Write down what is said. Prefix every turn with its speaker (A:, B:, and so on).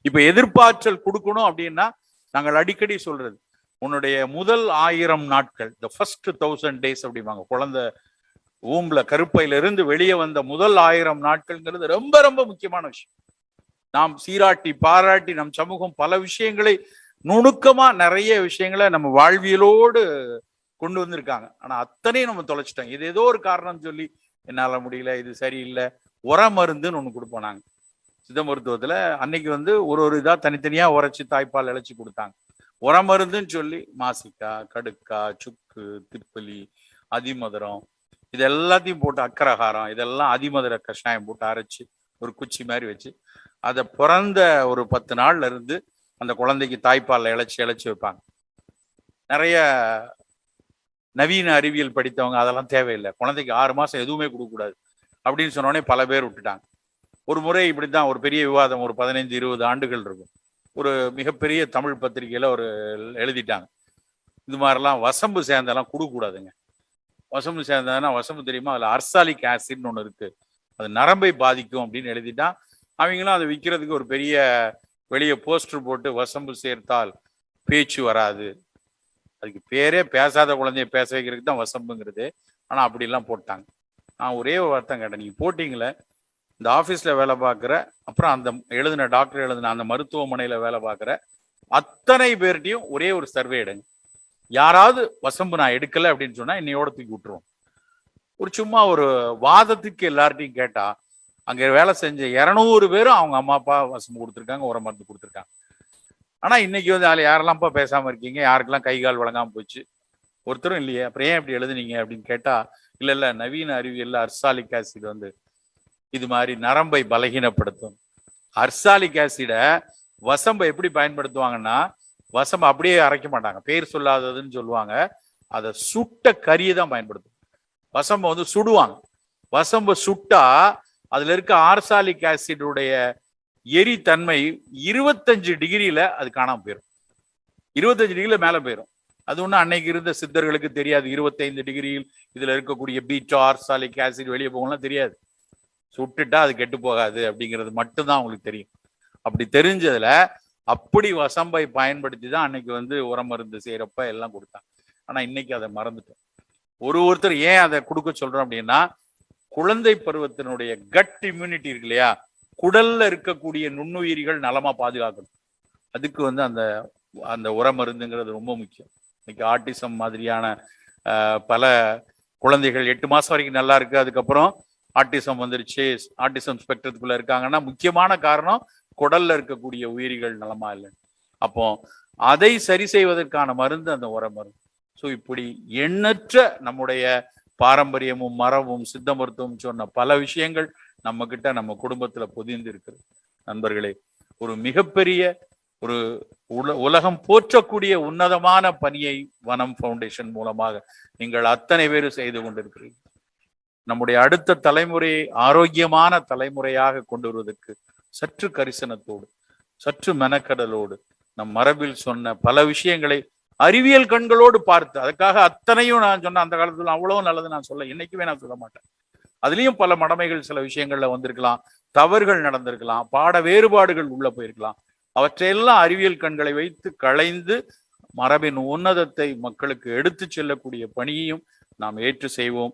A: இப்ப எதிர்பார்த்தல் கொடுக்கணும் அப்படின்னா நாங்கள் அடிக்கடி சொல்றது, உன்னுடைய முதல் 1000 நாட்கள், the first 1000 days அப்படிம்பாங்க. குழந்தை ஊம்புல கருப்பையில இருந்து வெளியே வந்த முதல் 1000 நாட்கள்ங்கிறது ரொம்ப ரொம்ப முக்கியமான விஷயம். நாம் சீராட்டி பாராட்டி நம் சமூகம் பல விஷயங்களை நுணுக்கமா நிறைய விஷயங்களை நம்ம வாழ்வியலோடு கொண்டு வந்திருக்காங்க. ஆனா அத்தனையும் நம்ம தொலைச்சிட்டோம். இது ஏதோ ஒரு காரணம் சொல்லி என்னால முடியல, இது சரியில்லை, உர மருந்துன்னு ஒண்ணு கொடுப்போம் நாங்க சித்த மருத்துவத்துல. அன்னைக்கு ஒரு இதா தனித்தனியா உரைச்சி தாய்ப்பால் இழைச்சி கொடுத்தாங்க. உர மருந்துன்னு சொல்லி மாசிக்காய், கடுக்காய், சுக்கு, திப்பலி, அதிமதுரம், இது எல்லாத்தையும் போட்டு, அக்கரகாரம், இதெல்லாம் அதிமதுர கஷாயம் போட்டு அரைச்சி ஒரு குச்சி மாதிரி வச்சு அதை பிறந்த ஒரு 10 நாள்ல இருந்து அந்த குழந்தைக்கு தாய்ப்பால் இழைச்சி வைப்பாங்க. நிறைய நவீன அறிவியல் படித்தவங்க அதெல்லாம் தேவையில்லை, குழந்தைக்கு 6 மாசம் எதுவுமே கொடுக்கக்கூடாது அப்படின்னு சொன்னோடனே பல பேர் விட்டுட்டாங்க. ஒரு முறை இப்படித்தான் ஒரு பெரிய விவாதம், ஒரு 15-20 ஆண்டுகள் இருக்கும். ஒரு மிகப்பெரிய தமிழ் பத்திரிகையில எழுதிட்டாங்க, இது மாதிரிலாம் வசம்பு சேர்ந்தெல்லாம் கொடுக்கக்கூடாதுங்க. வசம்பு சேர்ந்ததுன்னா, வசம்பு தெரியுமா, அதுல அர்சாலிக் ஆசிட்னு ஒண்ணு இருக்கு, அது நரம்பை பாதிக்கும் அப்படின்னு எழுதிட்டான். அவங்களும் அதை விற்கிறதுக்கு ஒரு பெரிய வெளியே போஸ்டர் போட்டு, வசம்பு சேர்த்தால் பேச்சு வராது, அதுக்கு பேரே பேசாத குழந்தைய பேச வைக்கிறதுக்கு தான் வசம்புங்கிறது, ஆனா அப்படிலாம் போட்டாங்க. நான் ஒரே ஒரு வார்த்தை கேட்டேன், நீங்க போட்டீங்களே, இந்த ஆஃபீஸில் வேலை பார்க்குற, அப்புறம் அந்த டாக்டர் எழுதின அந்த மருத்துவமனையில் வேலை பார்க்குற அத்தனை பேர்கிட்டையும் ஒரே ஒரு சர்வே எடுங்க, யாராவது வசம்பு நான் எடுக்கலை அப்படின்னு சொன்னா இன்னையோட தூக்கி விட்டுருவோம். சும்மா ஒரு வாதத்துக்கு எல்லார்ட்டையும் கேட்டா அங்கே வேலை செஞ்ச 200 பேரும் அவங்க அம்மா அப்பா வசம்பு கொடுத்துருக்காங்க, உர மருந்து கொடுத்துருக்காங்க. ஆனா இன்னைக்கு அதில் யாரெல்லாம்ப்பா பேசாம இருக்கீங்க, யாருக்கெல்லாம் கை கால் வழங்காம போச்சு, ஒருத்தரும் இல்லையே, அப்புறம் ஏன் இப்படி எழுதுனீங்க அப்படின்னு கேட்டா, இல்ல நவீன அறிவியல்ல அர்சாலிக் ஆசிட் இது மாதிரி நரம்பை பலகீனப்படுத்தும். அர்சாலிக் ஆசிட வசம்பை எப்படி பயன்படுத்துவாங்கன்னா, வசம்பை அப்படியே அரைக்க மாட்டாங்க, பேர் சொல்லாததுன்னு சொல்லுவாங்க, அதை சுட்ட கறியை தான் பயன்படுத்தும். வசம்பை சுடுவாங்க, வசம்பை சுட்டா அதுல இருக்க ஆர்சாலிக் ஆசிடுடைய எரித்தன்மை 25 டிகிரியில அது காணாம போயிடும், 25 டிகிரியில மேல போயிடும். அது ஒண்ணு அன்னைக்கு இருந்த சித்தர்களுக்கு தெரியாது, 25 டிகிரியில் இதுல இருக்கக்கூடிய பீட்டா ஆர்சாலிக் ஆசிட் வெளியே போகலாம் தெரியாது, சுட்டுட்டா அது கெட்டு போகாது அப்படிங்கிறது மட்டும்தான் அவங்களுக்கு தெரியும். அப்படி தெரிஞ்சதுல அப்படி வசம்பை பயன்படுத்தி தான் அன்னைக்கு உர மருந்து செய்யறப்ப எல்லாம் கொடுத்தாங்க. ஆனா இன்னைக்கு அதை மறந்துட்டோம். ஒருத்தர் ஏன் அதை கொடுக்க சொல்றோம் அப்படின்னா, குழந்தை பருவத்தினுடைய கட் இம்யூனிட்டி இருக்கு இல்லையா, குடல்ல இருக்கக்கூடிய நுண்ணுயிரிகள் நலமா பாதுகாக்கணும். அதுக்கு அந்த அந்த உர மருந்துங்கிறது ரொம்ப முக்கியம். இன்னைக்கு ஆட்டிசம் மாதிரியான பல குழந்தைகள் 8 மாசம் வரைக்கும் நல்லா இருக்கு, அதுக்கப்புறம் ஆட்டிசம் வந்துருச்சு, ஆட்டிசம் ஸ்பெக்ட்ரத்துக்குள்ள இருக்காங்கன்னா முக்கியமான காரணம் குடல்ல இருக்கக்கூடிய உயிரிகள் நலமா இல்லை. அப்போ அதை சரி செய்வதற்கான மருந்து அந்த உர மருந்து. ஸோ இப்படி எண்ணற்ற நம்முடைய பாரம்பரியமும் மரபும் சித்த மருத்துவம் சொன்ன பல விஷயங்கள் நம்ம கிட்ட நம்ம குடும்பத்துல பொதிந்து இருக்கிறது. நண்பர்களே, ஒரு மிகப்பெரிய ஒரு உலகம் போற்றக்கூடிய உன்னதமான பணியை வனம் ஃபவுண்டேஷன் மூலமாக நீங்கள் அத்தனை பேரும் செய்து கொண்டிருக்கிறீர்கள். நம்முடைய அடுத்த தலைமுறையை ஆரோக்கியமான தலைமுறையாக கொண்டு வருவதற்கு சற்று கரிசனத்தோடு, சற்று மெனக்கடலோடு, நம் மரபில் சொன்ன பல விஷயங்களை அறிவியல் கண்களோடு பார்த்து, அதுக்காக அத்தனையும் நான் சொன்ன அந்த காலத்துல அவ்வளவு நல்லது நான் சொல்ல என்னைக்குமே நான் சொல்ல மாட்டேன். அதுலயும் பல மடமைகள் சில விஷயங்கள்ல வந்திருக்கலாம், தவறுகள் நடந்திருக்கலாம், பாட வேறுபாடுகள் உள்ள போயிருக்கலாம். அவற்றையெல்லாம் அறிவியல் கண்களை வைத்து களைந்து மரபின் உன்னதத்தை மக்களுக்கு எடுத்து செல்லக்கூடிய பணியையும் நாம் ஏற்று செய்வோம்.